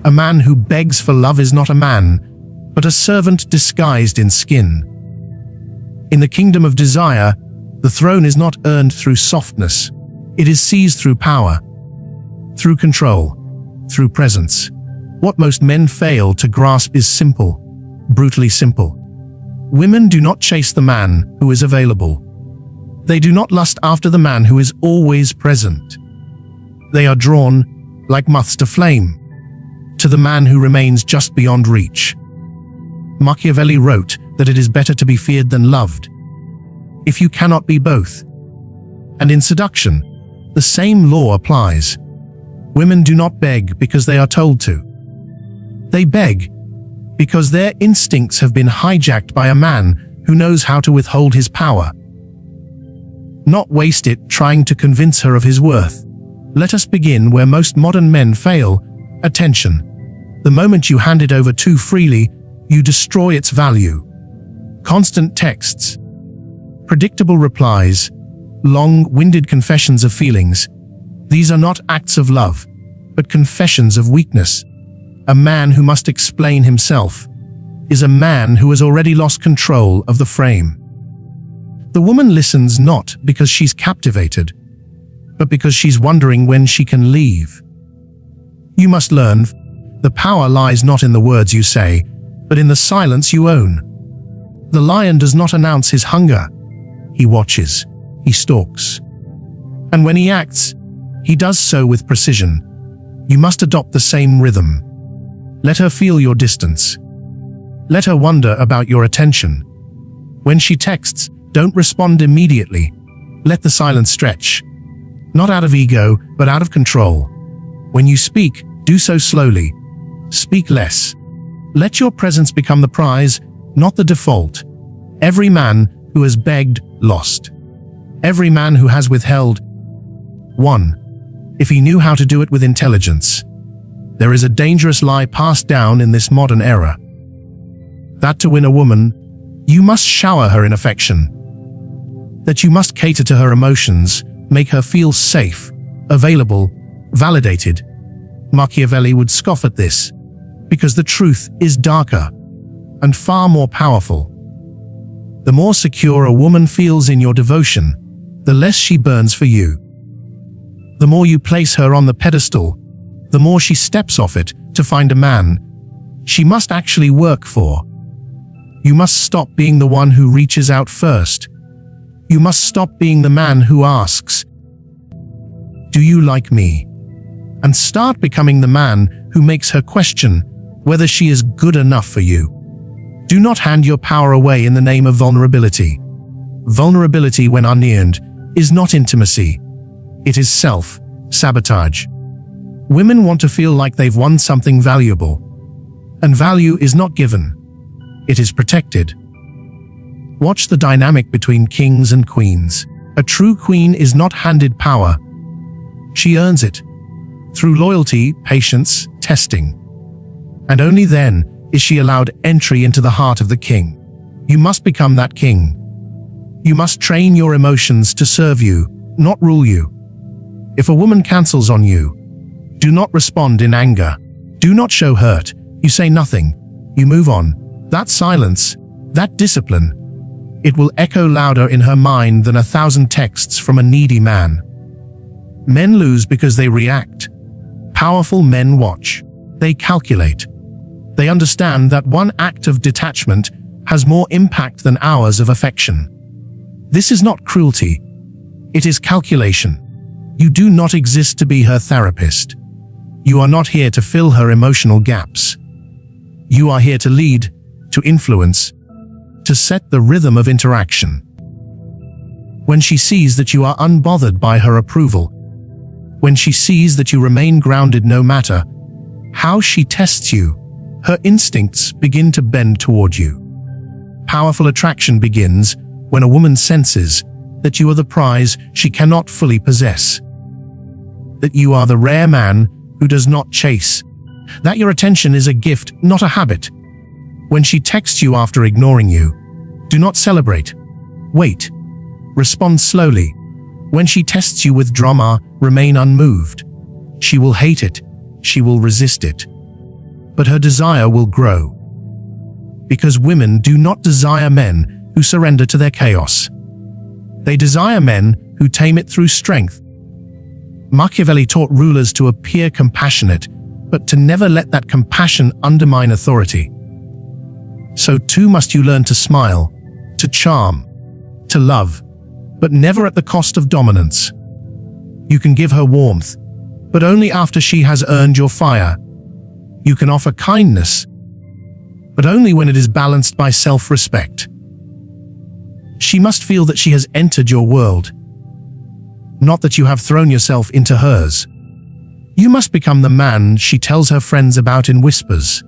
A man who begs for love is not a man, but a servant disguised in skin. In the kingdom of desire, the throne is not earned through softness. It is seized through power, through control, through presence. What most men fail to grasp is simple, brutally simple. Women do not chase the man who is available. They do not lust after the man who is always present. They are drawn, like moths to flame, to the man who remains just beyond reach. Machiavelli wrote that it is better to be feared than loved, if you cannot be both. And in seduction, the same law applies. Women do not beg because they are told to. They beg because their instincts have been hijacked by a man who knows how to withhold his power. Not waste it trying to convince her of his worth. Let us begin where most modern men fail: attention. The moment you hand it over too freely, you destroy its value. Constant texts, predictable replies, long-winded confessions of feelings. These are not acts of love, but confessions of weakness. A man who must explain himself is a man who has already lost control of the frame. The woman listens not because she's captivated, but because she's wondering when she can leave. You must learn, the power lies not in the words you say, but in the silence you own. The lion does not announce his hunger. He watches, he stalks. And when he acts, he does so with precision. You must adopt the same rhythm. Let her feel your distance. Let her wonder about your attention. When she texts, don't respond immediately. Let the silence stretch. Not out of ego, but out of control. When you speak, do so slowly. Speak less. Let your presence become the prize, not the default. Every man who has begged, lost. Every man who has withheld, won. If he knew how to do it with intelligence. There is a dangerous lie passed down in this modern era, that to win a woman, you must shower her in affection. That you must cater to her emotions, make her feel safe, available, validated. Machiavelli would scoff at this, because the truth is darker and far more powerful. The more secure a woman feels in your devotion, the less she burns for you. The more you place her on the pedestal, the more she steps off it to find a man she must actually work for. You must stop being the one who reaches out first. You must stop being the man who asks, "Do you like me?" and start becoming the man who makes her question whether she is good enough for you. Do not hand your power away in the name of vulnerability. Vulnerability, when unearned, is not intimacy. It is self-sabotage. Women want to feel like they've won something valuable. And value is not given. It is protected. Watch the dynamic between kings and queens. A true queen is not handed power. She earns it through loyalty, patience, testing. And only then is she allowed entry into the heart of the king. You must become that king. You must train your emotions to serve you, not rule you. If a woman cancels on you, do not respond in anger. Do not show hurt. You say nothing. You move on. That silence, that discipline, it will echo louder in her mind than 1,000 texts from a needy man. Men lose because they react. Powerful men watch. They calculate. They understand that one act of detachment has more impact than hours of affection. This is not cruelty. It is calculation. You do not exist to be her therapist. You are not here to fill her emotional gaps. You are here to lead, to influence, to set the rhythm of interaction. When she sees that you are unbothered by her approval, when she sees that you remain grounded no matter how she tests you, her instincts begin to bend toward you. Powerful attraction begins when a woman senses that you are the prize she cannot fully possess. That you are the rare man who does not chase. That your attention is a gift, not a habit. When she texts you after ignoring you, do not celebrate. Wait. Respond slowly. When she tests you with drama, remain unmoved. She will hate it. She will resist it. but her desire will grow. Because women do not desire men who surrender to their chaos. They desire men who tame it through strength. Machiavelli taught rulers to appear compassionate, but to never let that compassion undermine authority. So too must you learn to smile, to charm, to love, but never at the cost of dominance. You can give her warmth, but only after she has earned your fire. You can offer kindness, but only when it is balanced by self-respect. She must feel that she has entered your world, not that you have thrown yourself into hers. You must become the man she tells her friends about in whispers.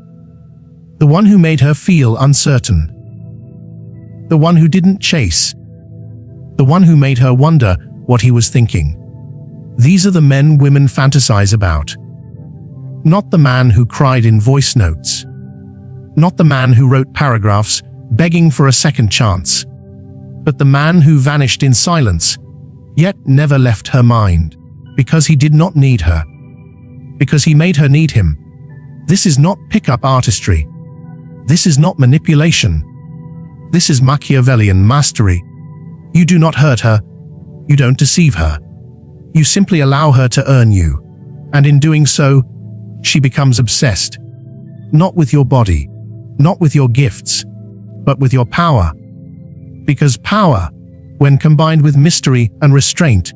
The one who made her feel uncertain. The one who didn't chase. The one who made her wonder what he was thinking. These are the men women fantasize about. Not the man who cried in voice notes. Not the man who wrote paragraphs begging for a second chance. But the man who vanished in silence, yet never left her mind, because he did not need her. Because he made her need him. This is not pick-up artistry. This is not manipulation. This is Machiavellian mastery. You do not hurt her. You don't deceive her. You simply allow her to earn you. And in doing so, she becomes obsessed. Not with your body, not with your gifts, but with your power. Because power, when combined with mystery and restraint,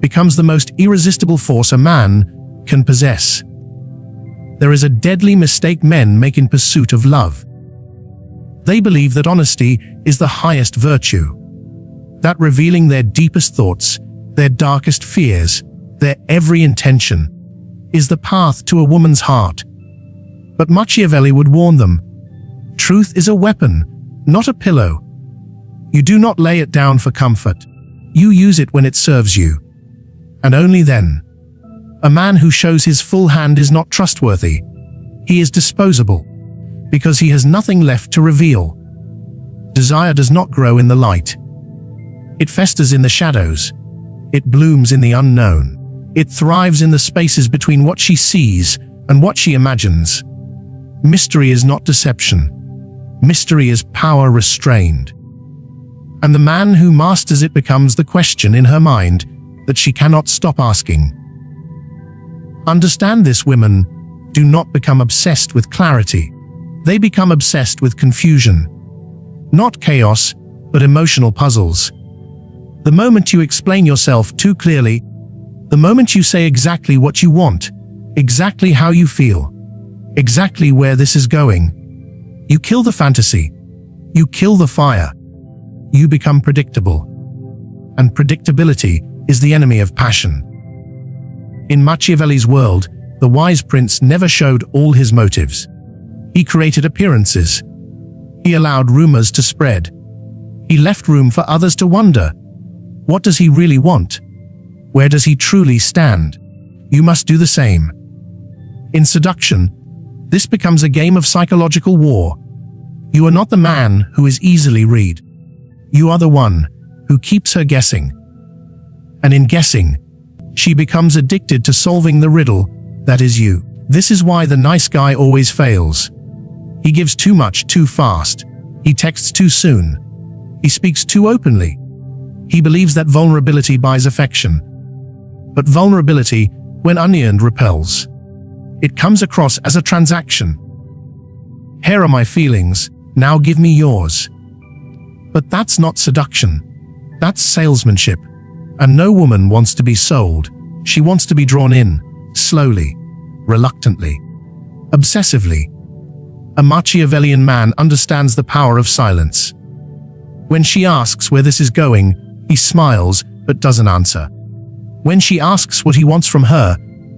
becomes the most irresistible force a man can possess. There is a deadly mistake men make in pursuit of love. They believe that honesty is the highest virtue, that revealing their deepest thoughts, their darkest fears, their every intention, is the path to a woman's heart. But Machiavelli would warn them, truth is a weapon, not a pillow. You do not lay it down for comfort. You use it when it serves you. And only then. A man who shows his full hand is not trustworthy. He is disposable, because he has nothing left to reveal. Desire does not grow in the light. It festers in the shadows. It blooms in the unknown. It thrives in the spaces between what she sees and what she imagines. Mystery is not deception. Mystery is power restrained. And the man who masters it becomes the question in her mind that she cannot stop asking. Understand this, women do not become obsessed with clarity. They become obsessed with confusion. Not chaos, but emotional puzzles. The moment you explain yourself too clearly, the moment you say exactly what you want, exactly how you feel, exactly where this is going, you kill the fantasy. You kill the fire. You become predictable. And predictability is the enemy of passion. In Machiavelli's world, the wise prince never showed all his motives. He created appearances. He allowed rumors to spread. He left room for others to wonder. What does he really want? Where does he truly stand? You must do the same. In seduction, this becomes a game of psychological war. You are not the man who is easily read. You are the one who keeps her guessing. And in guessing, she becomes addicted to solving the riddle that is you. This is why the nice guy always fails. He gives too much too fast. He texts too soon. He speaks too openly. He believes that vulnerability buys affection. But vulnerability, when unearned, repels. It comes across as a transaction. Here are my feelings, now give me yours. But that's not seduction. That's salesmanship. And no woman wants to be sold. She wants to be drawn in, slowly, reluctantly, obsessively. A Machiavellian man understands the power of silence. When she asks where this is going, he smiles but doesn't answer. When she asks what he wants from her,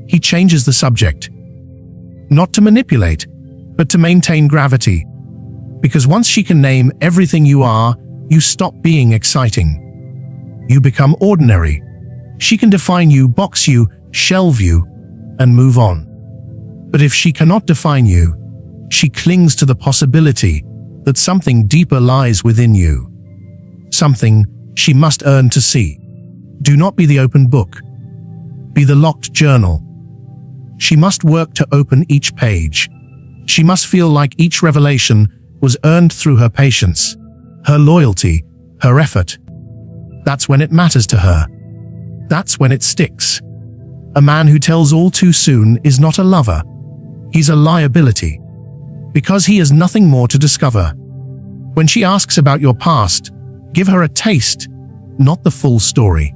he changes the subject. Not to manipulate, but to maintain gravity. Because once she can name everything you are, you stop being exciting. You become ordinary. She can define you, box you, shelve you, and move on. But if she cannot define you, she clings to the possibility that something deeper lies within you. Something she must earn to see. Do not be the open book. Be the locked journal. She must work to open each page. She must feel like each revelation was earned through her patience, her loyalty, her effort. That's when it matters to her. That's when it sticks. A man who tells all too soon is not a lover. He's a liability. Because he has nothing more to discover. When she asks about your past, give her a taste, not the full story.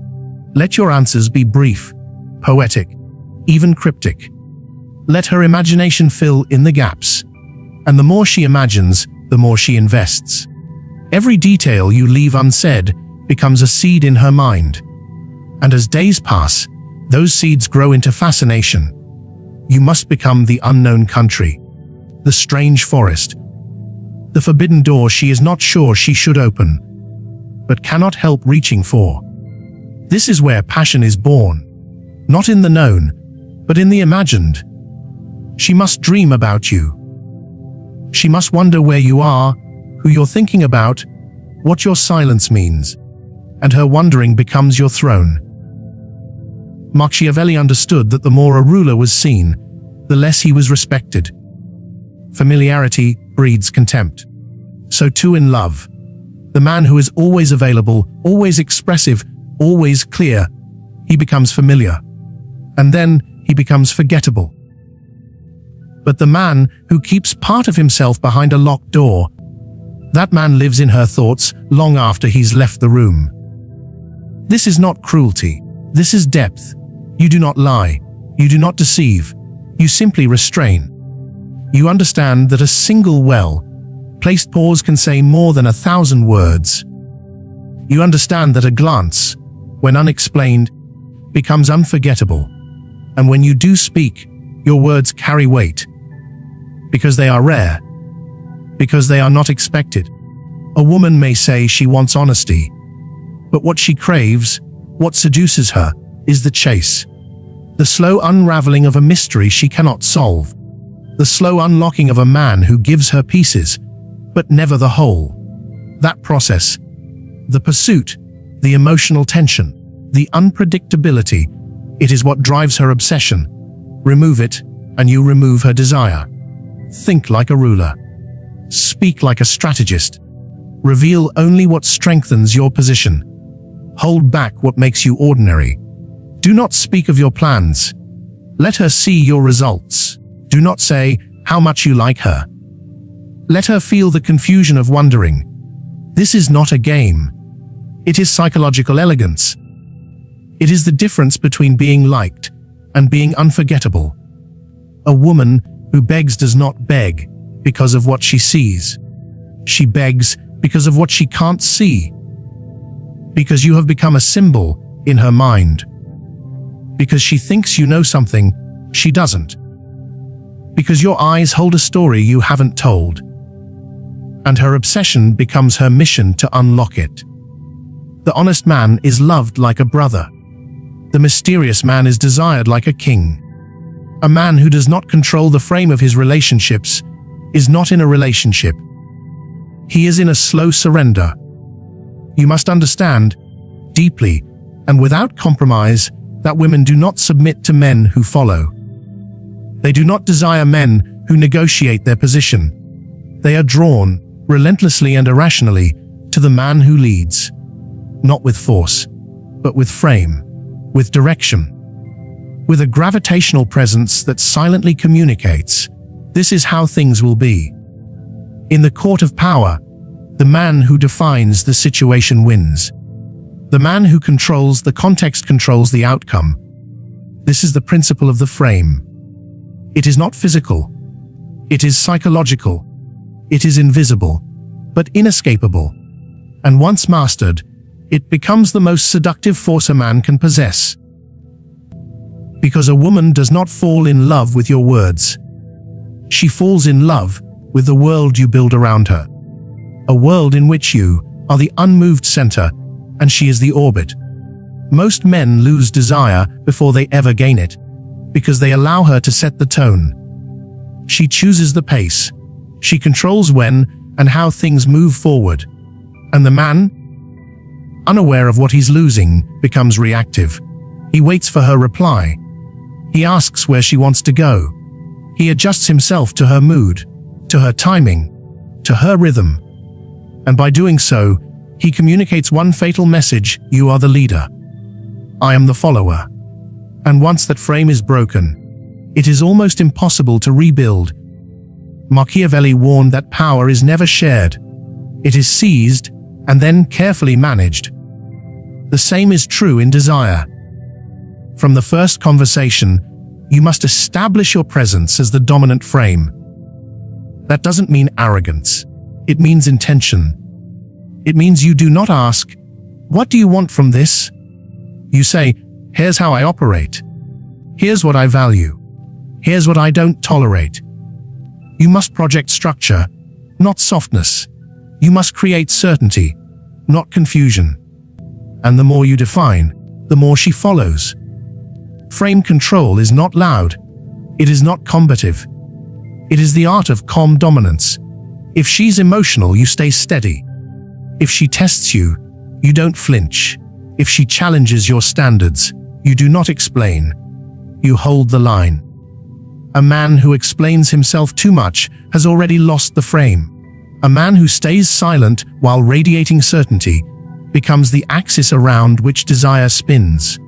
Let your answers be brief, poetic, even cryptic. Let her imagination fill in the gaps. And the more she imagines, the more she invests. Every detail you leave unsaid becomes a seed in her mind. And as days pass, those seeds grow into fascination. You must become the unknown country, the strange forest, the forbidden door she is not sure she should open, but cannot help reaching for. This is where passion is born, not in the known, but in the imagined. She must dream about you. She must wonder where you are, who you're thinking about, what your silence means, and her wondering becomes your throne. Machiavelli understood that the more a ruler was seen, the less he was respected. Familiarity breeds contempt. So too in love. The man who is always available, always expressive, always clear, he becomes familiar. And then he becomes forgettable. But the man who keeps part of himself behind a locked door, that man lives in her thoughts long after he's left the room. This is not cruelty. This is depth. You do not lie. You do not deceive. You simply restrain. You understand that a single well-placed pause can say more than 1,000 words. You understand that a glance, when unexplained, becomes unforgettable. And when you do speak, your words carry weight. Because they are rare. Because they are not expected. A woman may say she wants honesty. But what she craves, what seduces her, is the chase. The slow unraveling of a mystery she cannot solve. The slow unlocking of a man who gives her pieces, but never the whole. That process, the pursuit, the emotional tension, the unpredictability, it is what drives her obsession. Remove it, and you remove her desire. Think like a ruler. Speak like a strategist. Reveal only what strengthens your position. Hold back what makes you ordinary. Do not speak of your plans. Let her see your results. Do not say how much you like her. Let her feel the confusion of wondering. This is not a game. It is psychological elegance. It is the difference between being liked and being unforgettable. A woman who begs does not beg because of what she sees. She begs because of what she can't see. Because you have become a symbol in her mind. Because she thinks you know something she doesn't. Because your eyes hold a story you haven't told. And her obsession becomes her mission to unlock it. The honest man is loved like a brother. The mysterious man is desired like a king. A man who does not control the frame of his relationships is not in a relationship. He is in a slow surrender. You must understand, deeply and without compromise, that women do not submit to men who follow. They do not desire men who negotiate their position. They are drawn, relentlessly and irrationally, to the man who leads. Not with force, but with frame, with direction. With a gravitational presence that silently communicates, this is how things will be. In the court of power, the man who defines the situation wins. The man who controls the context controls the outcome. This is the principle of the frame. It is not physical. It is psychological. It is invisible, but inescapable. And once mastered, it becomes the most seductive force a man can possess. Because a woman does not fall in love with your words. She falls in love with the world you build around her. A world in which you are the unmoved center and she is the orbit. Most men lose desire before they ever gain it, because they allow her to set the tone. She chooses the pace. She controls when and how things move forward. And the man, unaware of what he's losing, becomes reactive. He waits for her reply. He asks where she wants to go. He adjusts himself to her mood, to her timing, to her rhythm. And by doing so, he communicates one fatal message: you are the leader. I am the follower. And once that frame is broken, it is almost impossible to rebuild. Machiavelli warned that power is never shared. It is seized and then carefully managed. The same is true in desire. From the first conversation, you must establish your presence as the dominant frame. That doesn't mean arrogance. It means intention. It means you do not ask, "What do you want from this?" You say, "Here's how I operate. Here's what I value. Here's what I don't tolerate." You must project structure, not softness. You must create certainty, not confusion. And the more you define, the more she follows. Frame control is not loud. It is not combative. It is the art of calm dominance. If she's emotional, you stay steady. If she tests you, you don't flinch. If she challenges your standards, you do not explain. You hold the line. A man who explains himself too much has already lost the frame. A man who stays silent while radiating certainty becomes the axis around which desire spins.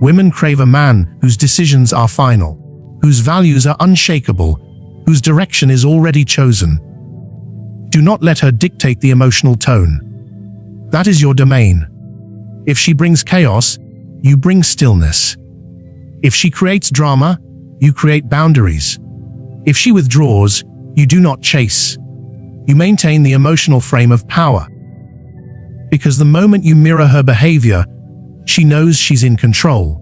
Women crave a man whose decisions are final, whose values are unshakable, whose direction is already chosen. Do not let her dictate the emotional tone. That is your domain. If she brings chaos, you bring stillness. If she creates drama, you create boundaries. If she withdraws, you do not chase. You maintain the emotional frame of power. Because the moment you mirror her behavior, she knows she's in control.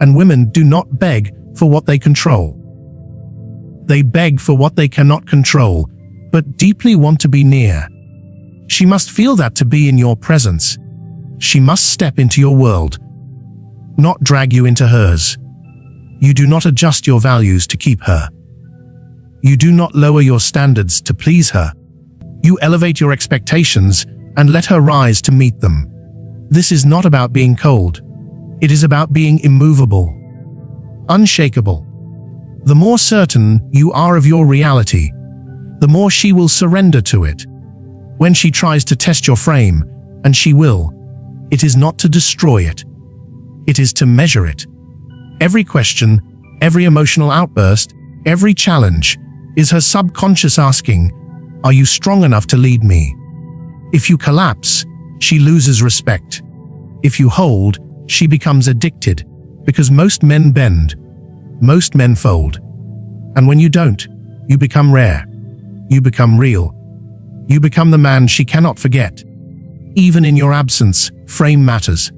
And women do not beg for what they control. They beg for what they cannot control, but deeply want to be near. She must feel that to be in your presence. She must step into your world, not drag you into hers. You do not adjust your values to keep her. You do not lower your standards to please her. You elevate your expectations and let her rise to meet them. This is not about being cold. It is about being immovable, unshakable. The more certain you are of your reality, the more she will surrender to it. When she tries to test your frame, and she will, it is not to destroy it. It is to measure it. Every question, every emotional outburst, every challenge is her subconscious asking, "Are you strong enough to lead me?" If you collapse, she loses respect. If you hold, she becomes addicted, because most men bend, most men fold. And when you don't, you become rare. You become real. You become the man she cannot forget. Even in your absence, frame matters.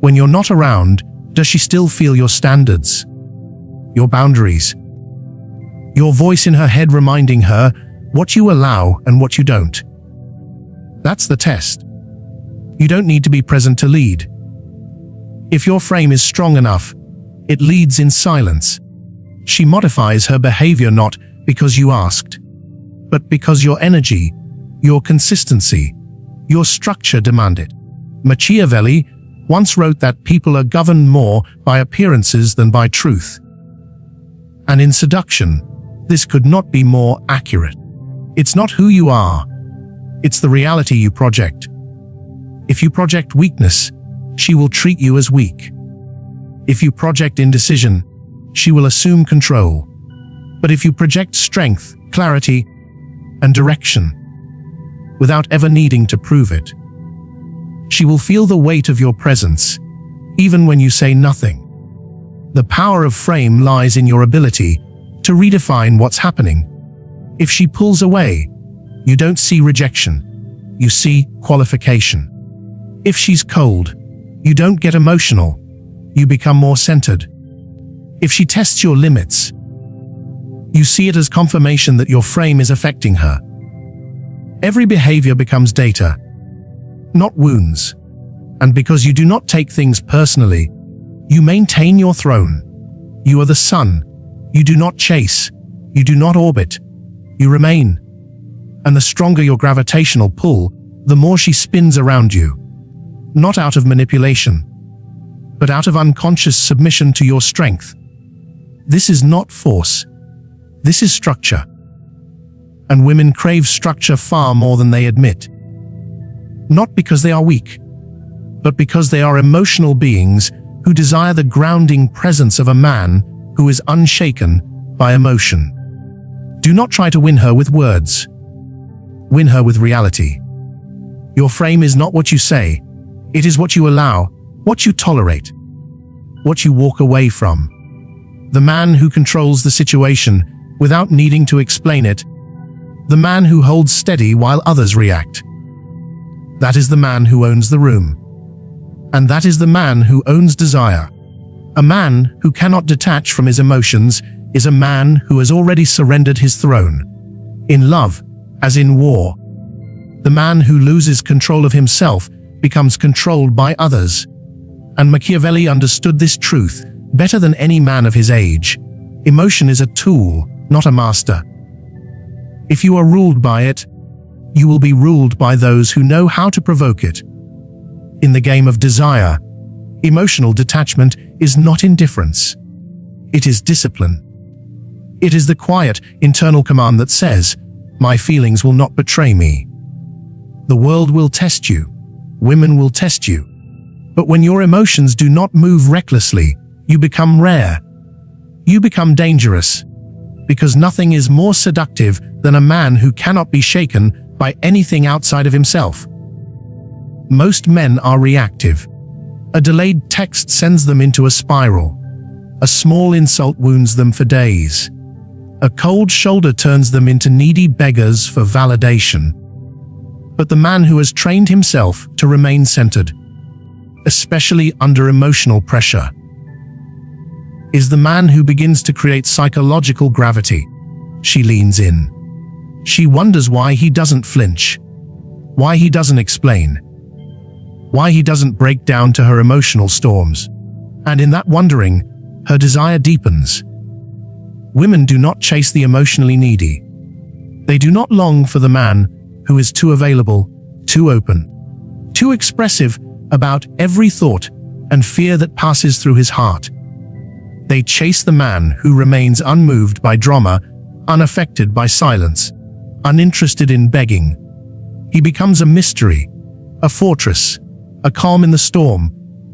When you're not around, does she still feel your standards, your boundaries, your voice in her head reminding her what you allow and what you don't? That's the test. You don't need to be present to lead. If your frame is strong enough, it leads in silence. She modifies her behavior not because you asked, but because your energy, your consistency, your structure demand it. Machiavelli once wrote that people are governed more by appearances than by truth. And in seduction, this could not be more accurate. It's not who you are, it's the reality you project. If you project weakness, she will treat you as weak. If you project indecision, she will assume control. But if you project strength, clarity, and direction, without ever needing to prove it, she will feel the weight of your presence, even when you say nothing. The power of frame lies in your ability to redefine what's happening. If she pulls away, you don't see rejection, you see qualification. If she's cold, you don't get emotional, you become more centered. If she tests your limits, you see it as confirmation that your frame is affecting her. Every behavior becomes data, not wounds. And because you do not take things personally, you maintain your throne. You are the sun. You do not chase. You do not orbit. You remain. And the stronger your gravitational pull, the more she spins around you. Not out of manipulation, but out of unconscious submission to your strength. This is not force. This is structure. And women crave structure far more than they admit. Not because they are weak, but because they are emotional beings who desire the grounding presence of a man who is unshaken by emotion. Do not try to win her with words. Win her with reality. Your frame is not what you say. It is what you allow, what you tolerate, what you walk away from. The man who controls the situation without needing to explain it. The man who holds steady while others react. That is the man who owns the room. And that is the man who owns desire. A man who cannot detach from his emotions is a man who has already surrendered his throne. In love, as in war. The man who loses control of himself becomes controlled by others. And Machiavelli understood this truth better than any man of his age. Emotion is a tool, not a master. If you are ruled by it, you will be ruled by those who know how to provoke it. In the game of desire, emotional detachment is not indifference. It is discipline. It is the quiet, internal command that says, "My feelings will not betray me." The world will test you. Women will test you. But when your emotions do not move recklessly, you become rare. You become dangerous. Because nothing is more seductive than a man who cannot be shaken by anything outside of himself. Most men are reactive. A delayed text sends them into a spiral. A small insult wounds them for days. A cold shoulder turns them into needy beggars for validation. But the man who has trained himself to remain centered, especially under emotional pressure, is the man who begins to create psychological gravity. She leans in. She wonders why he doesn't flinch, why he doesn't explain, why he doesn't break down to her emotional storms. And in that wondering, her desire deepens. Women do not chase the emotionally needy. They do not long for the man who is too available, too open, too expressive about every thought and fear that passes through his heart. They chase the man who remains unmoved by drama, unaffected by silence, uninterested in begging. He becomes a mystery, a fortress, a calm in the storm,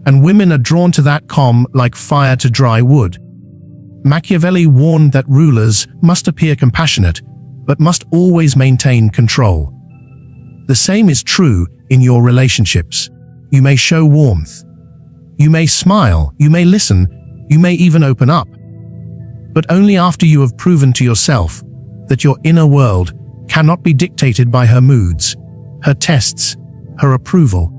and women are drawn to that calm like fire to dry wood. Machiavelli warned that rulers must appear compassionate, but must always maintain control. The same is true in your relationships. You may show warmth. You may smile, you may listen, you may even open up. But only after you have proven to yourself that your inner world cannot be dictated by her moods, her tests, her approval.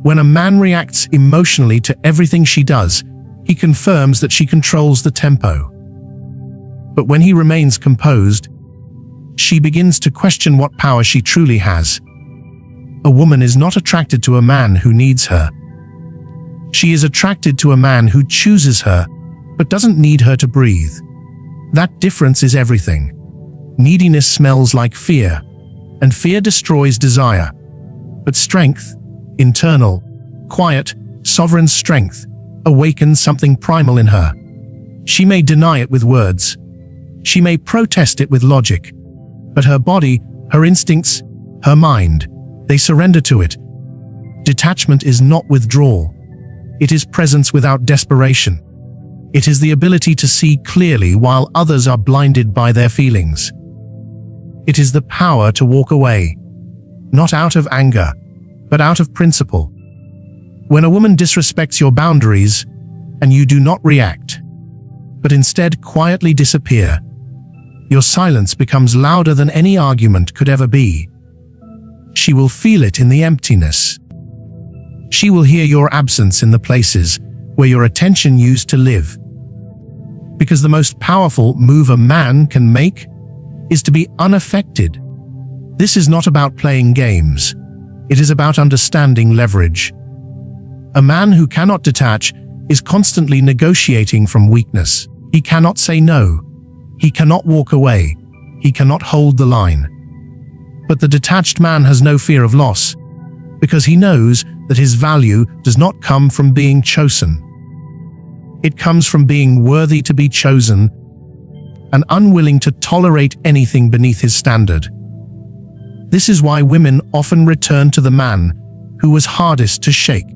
When a man reacts emotionally to everything she does, he confirms that she controls the tempo. But when he remains composed, she begins to question what power she truly has. A woman is not attracted to a man who needs her. She is attracted to a man who chooses her, but doesn't need her to breathe. That difference is everything. Neediness smells like fear, and fear destroys desire. But strength, internal, quiet, sovereign strength, awakens something primal in her. She may deny it with words. She may protest it with logic. But her body, her instincts, her mind, they surrender to it. Detachment is not withdrawal. It is presence without desperation. It is the ability to see clearly while others are blinded by their feelings. It is the power to walk away, not out of anger, but out of principle. When a woman disrespects your boundaries and you do not react, but instead quietly disappear, your silence becomes louder than any argument could ever be. She will feel it in the emptiness. She will hear your absence in the places where your attention used to live. Because the most powerful move a man can make is to be unaffected. This is not about playing games. It is about understanding leverage. A man who cannot detach is constantly negotiating from weakness. He cannot say no. He cannot walk away. He cannot hold the line. But the detached man has no fear of loss, because he knows that his value does not come from being chosen. It comes from being worthy to be chosen and unwilling to tolerate anything beneath his standard. This is why women often return to the man who was hardest to shake,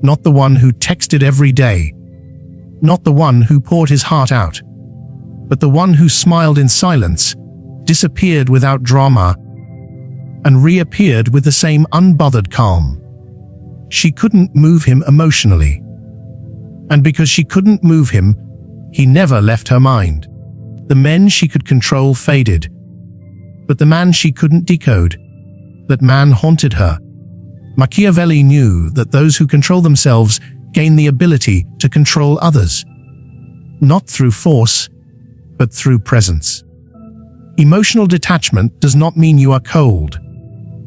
not the one who texted every day, not the one who poured his heart out, but the one who smiled in silence, disappeared without drama, and reappeared with the same unbothered calm. She couldn't move him emotionally. And because she couldn't move him, he never left her mind. The men she could control faded, but the man she couldn't decode, that man haunted her. Machiavelli knew that those who control themselves gain the ability to control others, not through force, but through presence. Emotional detachment does not mean you are cold.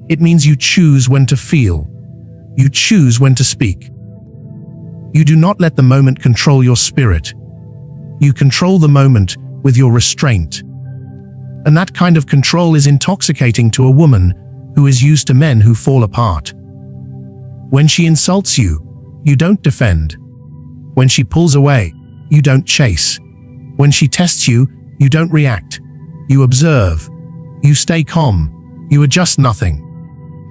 It means you choose when to feel. You choose when to speak. You do not let the moment control your spirit. You control the moment with your restraint. And that kind of control is intoxicating to a woman who is used to men who fall apart. When she insults you, you don't defend. When she pulls away, you don't chase. When she tests you, you don't react. You observe. You stay calm. You adjust nothing.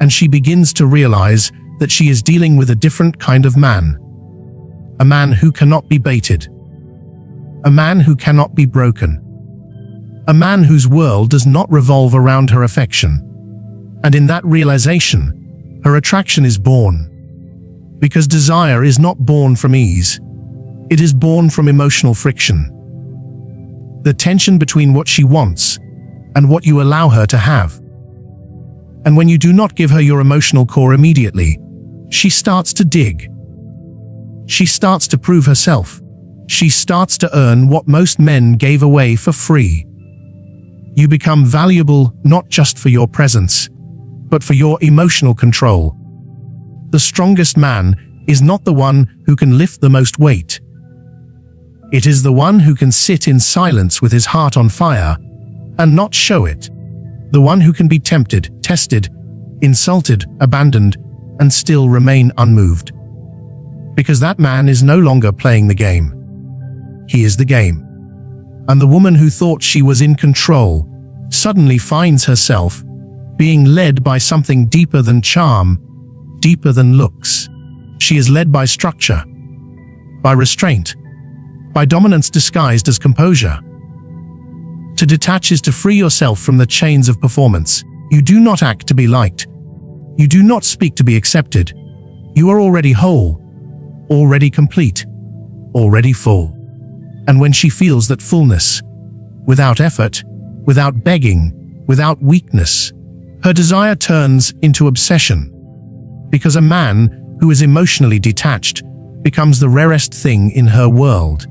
And she begins to realize that she is dealing with a different kind of man. A man who cannot be baited. A man who cannot be broken. A man whose world does not revolve around her affection. And in that realization, her attraction is born. Because desire is not born from ease. It is born from emotional friction. The tension between what she wants and what you allow her to have. And when you do not give her your emotional core immediately, she starts to dig. She starts to prove herself. She starts to earn what most men gave away for free. You become valuable not just for your presence, but for your emotional control. The strongest man is not the one who can lift the most weight. It is the one who can sit in silence with his heart on fire and not show it. The one who can be tempted, tested, insulted, abandoned, and still remain unmoved. Because that man is no longer playing the game. He is the game. And the woman who thought she was in control suddenly finds herself being led by something deeper than charm, deeper than looks. She is led by structure, by restraint, by dominance disguised as composure. To detach is to free yourself from the chains of performance. You do not act to be liked. You do not speak to be accepted. You are already whole, already complete, already full. And when she feels that fullness, without effort, without begging, without weakness, her desire turns into obsession. Because a man who is emotionally detached becomes the rarest thing in her world.